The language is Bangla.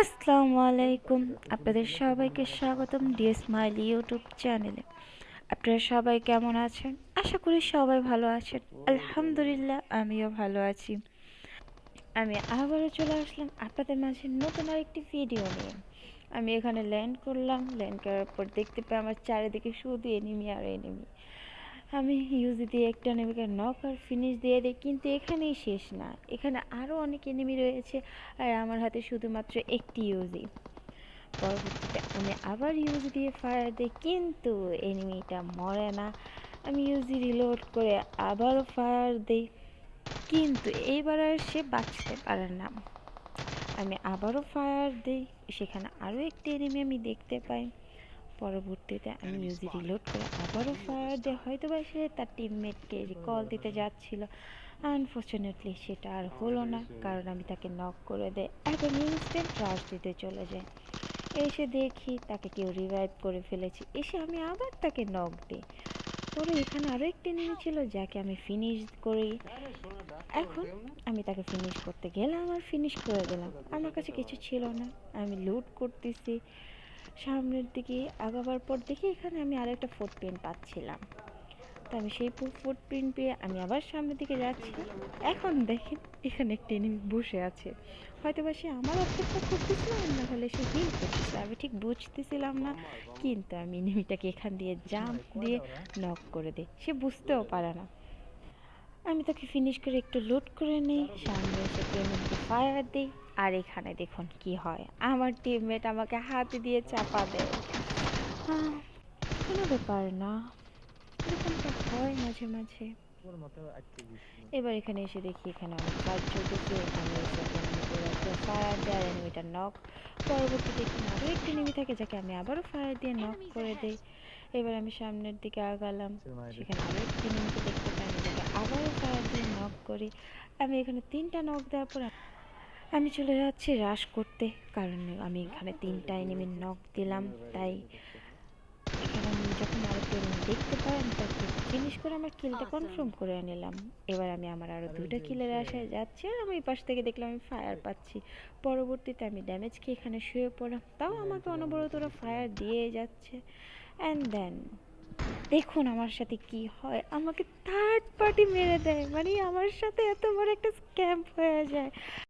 আসসালামু আলাইকুম। আপনাদের সবাইকে স্বাগতম ডিএস স্মাইলি ইউটিউব চ্যানেলে। আপনারা সবাই কেমন আছেন? আশা করি সবাই ভালো আছেন। আলহামদুলিল্লাহ আমিও ভালো আছি। আমি আবারও চলে আসলাম আপনাদের মাঝে নতুন আরেকটি ভিডিও নিয়ে। আমি এখানে ল্যান্ড করলাম। ল্যান্ড করার পর দেখতে পাই আমার চারিদিকে শুধু এনিমি আর এনিমি। আমি ইউজি দিয়ে একটা এনিমিকে নক আর ফিনিশ দিয়ে দিই, কিন্তু এখানেই শেষ না। এখানে আরও অনেক এনিমি রয়েছে আর আমার হাতে শুধুমাত্র একটি ইউজি। পরবর্তীতে আমি আবার ইউজি দিয়ে ফায়ার দিই, কিন্তু এনিমিটা মরে না। আমি ইউজি রিলোড করে আবারও ফায়ার দিই, কিন্তু এইবার আর সে বাঁচতে পারে না। আমি আবারও ফায়ার দিই, সেখানে আরও একটি এনিমি আমি দেখতে পাই। পরবর্তীতে আমি ইউজি রিলোড করে আবারও ফায়ার দিই, হয়তো বা সে তার টিমমেটকে রিকল দিতে যাচ্ছিল। আনফর্চুনেটলি সেটা আর হলো না, কারণ আমি তাকে নক করে দেই এবং ইনস্ট্যান্ট রাশ দিতে চলে যাই। এসে দেখি তাকে কেউ রিভাইভ করে ফেলেছে। এসে আমি আবার তাকে নক দিই। পরে এখানে আরও একটি এনিমি ছিল যাকে আমি ফিনিশ করি। এখন আমি তাকে ফিনিশ করতে গেলাম আর ফিনিশ করে দিলাম। আমার কাছে কিছু ছিল না, আমি লুট করতেছি। সামনের দিকে আগাবার পর দেখি এখানে আমি আরেকটা ফুটপ্রিন্ট পাচ্ছিলাম। তো আমি সেই ফুটপ্রিন্ট পেয়ে আমি আবার সামনের দিকে যাচ্ছি। এখন দেখেন এখানে একটা এনিমি বসে আছে। হয়তো বা সে আমার অপেক্ষা করতেছিল, না হলে সে হিল করতেছিল, আমি ঠিক বুঝতেছিলাম না। কিন্তু আমি এনিমিটাকে এখান দিয়ে জাম্প দিয়ে নক করে দিই, সে বুঝতেও পারে না। আমি তাকে ফিনিশ করে একটু লুট করে নিই, সামনে এসে টিমমেটকে ফায়ার দিই। আর এখানে দেখুন কি হয়, আমার টিমমেট আমাকে হাতে দিয়ে চাপা দেয়। কোনো ব্যাপার না, এরকমটা হয় মাঝে মাঝে। এবার এখানে এসে দেখি এখানে অনেক ফাইট চলতেছে। আমি এসে এনিমিটার একটা ফায়ার দেয়, এনিমিটার নক। পরবর্তীতে এখানে আরও একটি এনিমি থাকে যাকে আমি আবারও ফায়ার দিয়ে নক করে দিই। এবার আমি সামনের দিকে আগালাম, সেখানে আরও একটি এনিমিকে দেখতে পাই, আমি যাকে আবারও ফায়ার দিয়ে নক করি। আমি এখানে 3টা নক দেওয়ার পর আমি চলে যাচ্ছি রাশ করতে, কারণ আমি এখানে 3টা এনিমির নক দিলাম। তাই এখানে আমি যখন আরেকটা এনিমি দেখতে পাই, আমি তাকে ফিনিশ করে আমার কিলটা কনফার্ম করে নিলাম। এবার আমি আমার আরও 2টা কিলের আশায় যাচ্ছি, আর আমি এই পাশ থেকে দেখলাম আমি ফায়ার পাচ্ছি। পরবর্তীতে আমি ড্যামেজ খেয়ে এখানে শুয়ে পড়লাম, তাও আমাকে অনবরত ওরা ফায়ার দিয়ে যাচ্ছে। অ্যান্ড দেন দেখুন আমার সাথে কি হয়, আমাকে থার্ড পার্টি মেরে দেয়। মানে আমার সাথে এত বড় একটা স্ক্যাম হয়ে যায়।